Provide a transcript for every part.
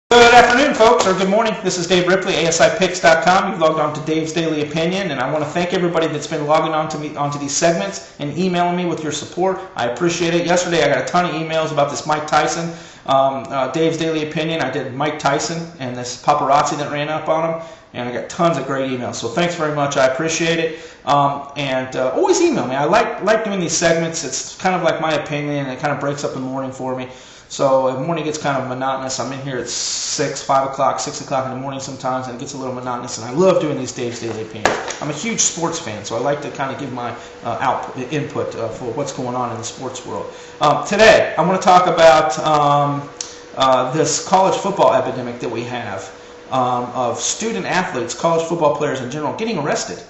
Good afternoon, folks, or good morning. This is Dave Ripley, ASIPicks.com. You've logged on to Dave's Daily Opinion, and I want to thank everybody that's been logging on to me onto these segments and emailing me with your support. I appreciate it. Yesterday, I got a ton of emails about this Mike Tyson, Dave's Daily Opinion. I did Mike Tyson and this paparazzi that ran up on him, and I got tons of great emails. So thanks very much. I appreciate it. Always email me. I like doing these segments. It's kind of like my opinion, and it kind of breaks up the morning for me. So the morning gets kind of monotonous. I'm in here at 6 o'clock in the morning sometimes, and it gets a little monotonous. And I love doing these Dave's Daily Opinions. I'm a huge sports fan, so I like to kind of give my input for what's going on in the sports world. Today, I want to talk about this college football epidemic that we have of student athletes, college football players in general, getting arrested.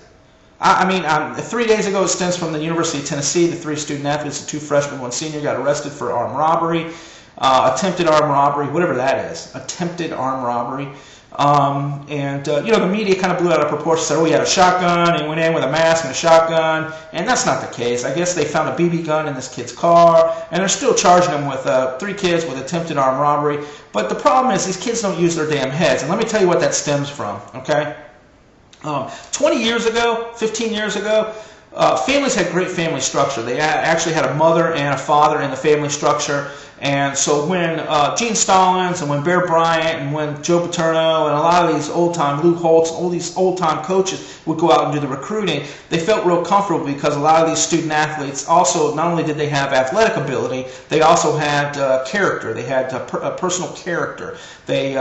3 days ago, it stems from the University of Tennessee. The 3 student athletes, the 2 freshmen, 1 senior, got arrested for armed robbery. Attempted armed robbery, whatever that is, attempted armed robbery. The media kind of blew it out of proportion, said, oh, he had a shotgun, and went in with a mask and a shotgun, and that's not the case. I guess they found a BB gun in this kid's car, and they're still charging him with 3 kids with attempted armed robbery. But the problem is these kids don't use their damn heads, and let me tell you what that stems from, okay? 20 years ago, 15 years ago, families had great family structure. They actually had a mother and a father in the family structure. And so when Gene Stallings and when Bear Bryant and when Joe Paterno and a lot of these old-time Lou Holtz, all these old-time coaches would go out and do the recruiting, they felt real comfortable because a lot of these student athletes also, not only did they have athletic ability, they also had character. They had personal character. They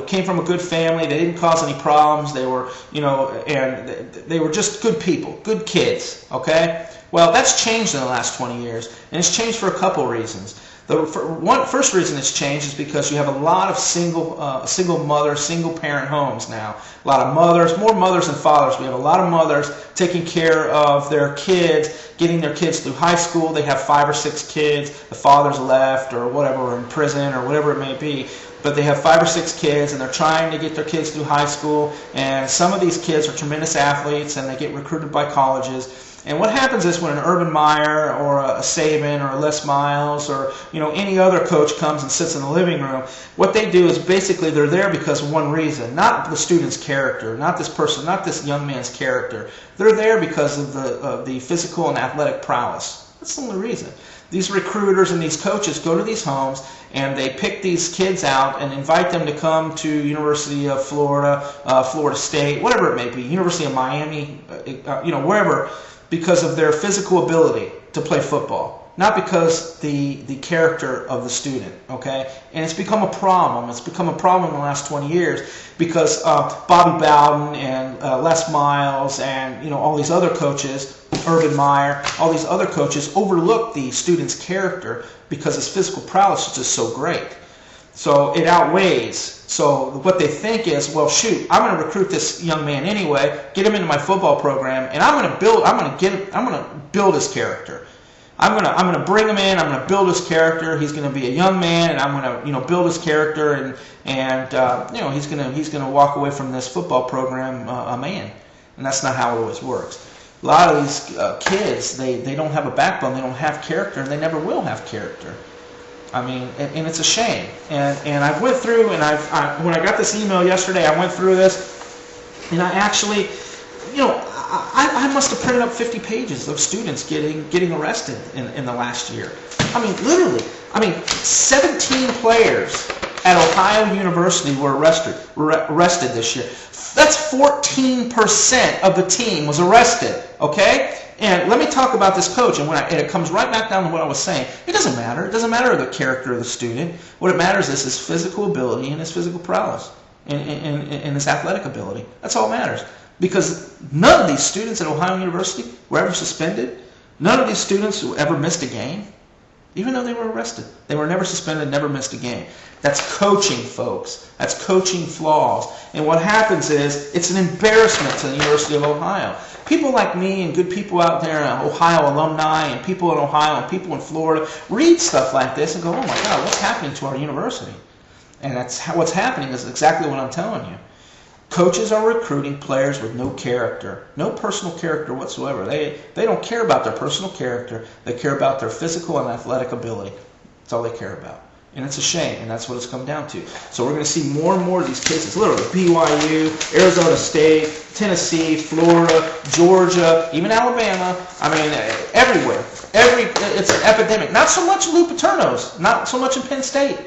came from a good family. They didn't cause any problems. They were, and they were just good people, good kids, okay? Well, that's changed in the last 20 years, and it's changed for a couple reasons. The first reason it's changed is because you have a lot of single mother, single parent homes now. A lot of mothers, more mothers than fathers. We have a lot of mothers taking care of their kids, getting their kids through high school. They have 5 or 6 kids. The father's left or whatever, or in prison or whatever it may be. But they have 5 or 6 kids, and they're trying to get their kids through high school. And some of these kids are tremendous athletes, and they get recruited by colleges. And what happens is when an Urban Meyer or a Saban or a Les Miles or any other coach comes and sits in the living room, what they do is basically they're there because of one reason, not the student's character, not this person, not this young man's character. They're there because of the physical and athletic prowess. That's the only reason. These recruiters and these coaches go to these homes and they pick these kids out and invite them to come to University of Florida, Florida State, whatever it may be, University of Miami, wherever, because of their physical ability to play football, not because the character of the student, okay? And it's become a problem. It's become a problem in the last 20 years because Bobby Bowden and Les Miles and all these other coaches, Urban Meyer, all these other coaches overlook the student's character because his physical prowess is just so great. So it outweighs. So what they think is, well, shoot, I'm going to recruit this young man anyway, get him into my football program, and I'm going to build his character. I'm going to bring him in. I'm going to build his character. He's going to be a young man, and I'm going to build his character, and he's going to walk away from this football program a man. And that's not how it always works. A lot of these kids, they don't have a backbone. They don't have character, and they never will have character. And it's a shame. And I went through, and when I got this email yesterday, I went through this, and I actually, I must have printed up 50 pages of students getting arrested in the last year. Literally. 17 players at Ohio University were arrested this year. That's 14% of the team was arrested, okay? And let me talk about this coach, and it comes right back down to what I was saying. It doesn't matter. It doesn't matter the character of the student. What it matters is his physical ability and his physical prowess and his athletic ability. That's all that matters. Because none of these students at Ohio University were ever suspended. None of these students ever missed a game, even though they were arrested. They were never suspended, never missed a game. That's coaching, folks. That's coaching flaws. And what happens is it's an embarrassment to the University of Ohio. People like me and good people out there, Ohio alumni and people in Ohio and people in Florida, read stuff like this and go, oh my God, what's happening to our university? And what's happening is exactly what I'm telling you. Coaches are recruiting players with no character, no personal character whatsoever. They don't care about their personal character. They care about their physical and athletic ability. That's all they care about. And it's a shame, and that's what it's come down to. So we're going to see more and more of these cases. Literally, BYU, Arizona State, Tennessee, Florida, Georgia, even Alabama. I mean, everywhere. It's an epidemic. Not so much Lou Paterno's, not so much in Penn State.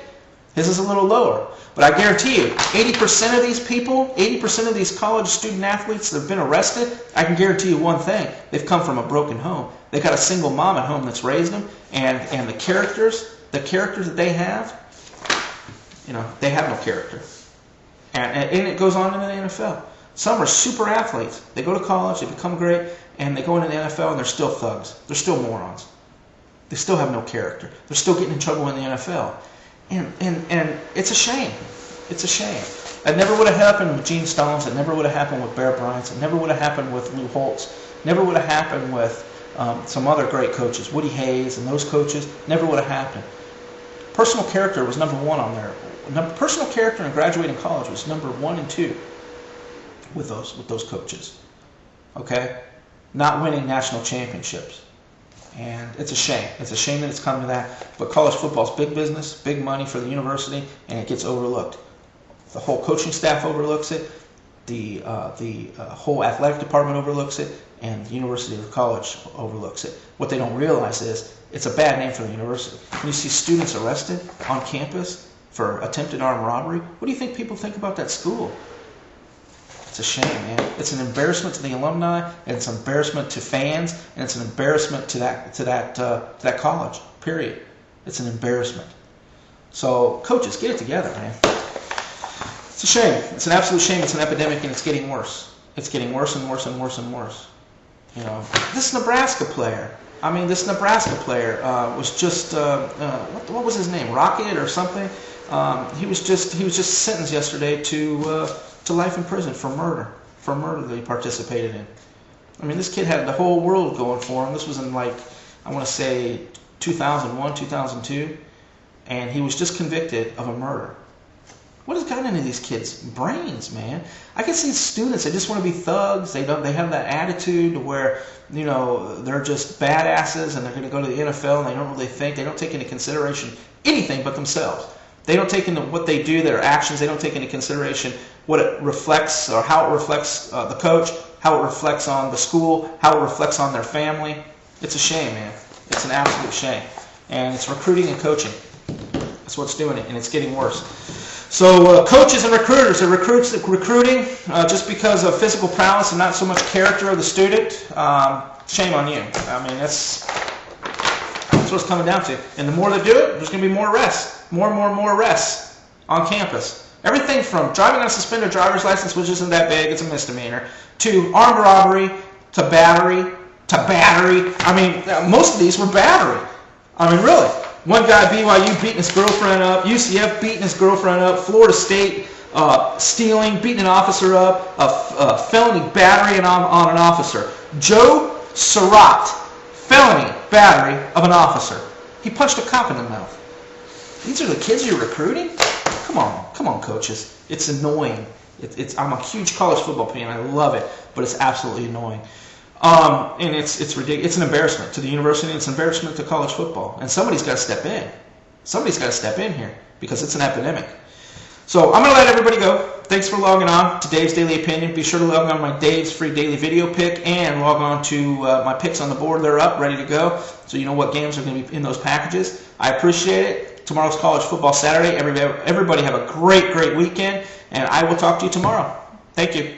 His is a little lower. But I guarantee you, 80% of these people, 80% of these college student athletes that have been arrested, I can guarantee you one thing. They've come from a broken home. They've got a single mom at home that's raised them, and the characters that they have, they have no character. And it goes on in the NFL. Some are super athletes. They go to college, they become great, and they go into the NFL and they're still thugs. They're still morons. They still have no character. They're still getting in trouble in the NFL. And it's a shame. It's a shame. It never would have happened with Gene Stones. It never would have happened with Bear Bryant. It never would have happened with Lou Holtz. Never would have happened with some other great coaches, Woody Hayes and those coaches. Never would have happened. Personal character was number one on there. Personal character in graduating college was number 1 and 2 with those coaches. Okay? Not winning national championships. And it's a shame. It's a shame that it's come to that. But college football is big business, big money for the university, and it gets overlooked. The whole coaching staff overlooks it. The whole athletic department overlooks it, and the University of College overlooks it. What they don't realize is it's a bad name for the university. When you see students arrested on campus for attempted armed robbery, what do you think people think about that school? It's a shame, man. It's an embarrassment to the alumni, and it's an embarrassment to fans, and it's an embarrassment to that college. Period. It's an embarrassment. So, coaches, get it together, man. It's a shame. It's an absolute shame. It's an epidemic, and it's getting worse. It's getting worse and worse and worse and worse. This Nebraska player. This Nebraska player was just what was his name? Rocket or something? He was just sentenced yesterday to life in prison for murder that he participated in. This kid had the whole world going for him. This was in I want to say 2001, 2002, and he was just convicted of a murder. What has gotten into these kids' brains, man? I can see students, they just want to be thugs. They have that attitude where, they're just badasses and they're going to go to the NFL and they don't really think. They don't take into consideration anything but themselves. They don't take into what they do, their actions. They don't take into consideration what it reflects or how it reflects the coach, how it reflects on the school, how it reflects on their family. It's a shame, man. It's an absolute shame. And it's recruiting and coaching. That's what's doing it, and it's getting worse. So coaches and recruiters, they're recruiting just because of physical prowess and not so much character of the student. Shame on you. That's what it's coming down to. And the more they do it, there's going to be more arrests. More arrests on campus. Everything from driving on a suspended driver's license, which isn't that big, it's a misdemeanor, to armed robbery, to battery. Most of these were battery. Really. One guy, BYU, beating his girlfriend up. UCF beating his girlfriend up. Florida State stealing, beating an officer up. A felony battery on an officer. Joe Surratt, felony battery of an officer. He punched a cop in the mouth. These are the kids you're recruiting? Come on, coaches. It's annoying. I'm a huge college football fan. I love it, but it's absolutely annoying. And it's ridiculous. It's an embarrassment to the university. It's an embarrassment to college football. And somebody's got to step in. Somebody's got to step in here because it's an epidemic. So I'm going to let everybody go. Thanks for logging on to Dave's Daily Opinion. Be sure to log on to my Dave's free daily video pick and log on to my picks on the board. They're up, ready to go, so you know what games are going to be in those packages. I appreciate it. Tomorrow's College Football Saturday. Everybody have a great weekend, and I will talk to you tomorrow. Thank you.